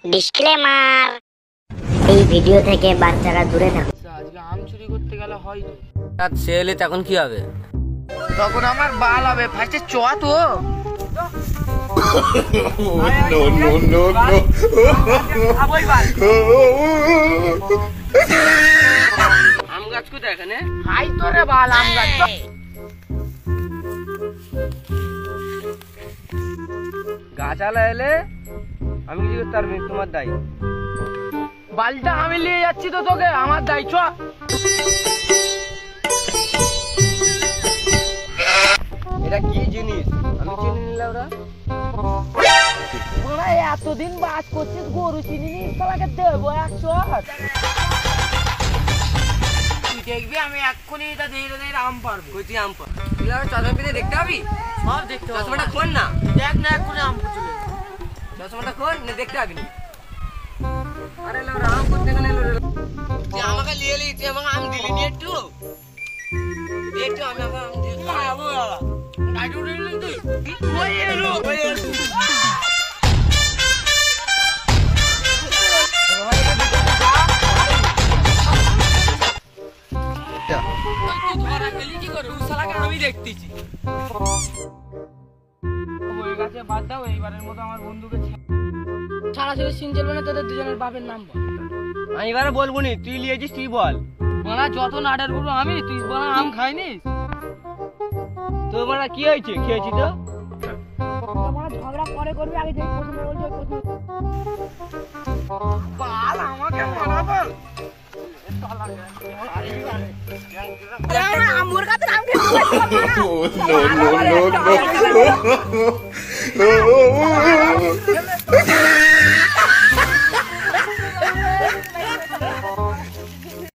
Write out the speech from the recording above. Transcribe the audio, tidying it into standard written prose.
Disclaimer, এই video থেকে বাচ্চারা দূরে থাকুন। আজকে আম চুরি করতে গেলে হয়তো আর সে এলে তখন কি হবে? তখন আমার বাল হবে। ফার্স্টে চ তো আম গাছ কোথায় এখানে? হাই তোরে বাল আম গাছ। গাছালা এলে আমি কি করতে পারবি? তোমার দায়ী। বালটা আমি নিয়ে যাচ্ছি তো, তোকে আমার দায়। চ এটা কি জিনিস আমি চিনি নিলাম? ওরা এতদিন বাস করছিস, গরু চিনি নি, তোকে দেবো 100। তুই দেখবি আমি এক্ষুনি এটা ধীরে ধীরে আম পারবো। কইছি আম পা চশমা পিনে দেখতে পাবি? সব দেখতে পাবো। চশমাটা খোল না, দেখ না এক্ষুনি আম চলে চশমাটা খোল না, দেখতে পাবি না। আরে লাউরা আম করতে গেলে তুই আমাকে নিয়ে এলি, তুই আমাকে আম দিলি নি একটু? একটু আমি আমাকে আম দিয়ে খাবো বাবা। গাড়ি উঠে নিলি তুই? ওই এলো, ওই এলো। তুই ধরা খেলি কি করে? উসালাকে আমি দেখতেছি। ওই গাছে বাদ দাও, এইবারের মতো আমার বন্ধুকে সারা ছেলে সিন চলবে না। তোদের দুজনের বাপের নাম বল। আমি এবারে বলবো নি, তুই লিয়েছিস তুই বল। ওরা যত নাটের গুলো আমি, তুই বলা আম খাইনিস? তোর মানে কি হয়েছে? খেয়েছি তো। তোমরা ঝগড়া পরে করবি, আগে যে প্রথমে বলছো ওই প্রথমে। বাল আমাকে মারা বল। আমুর কাছে আম খেতে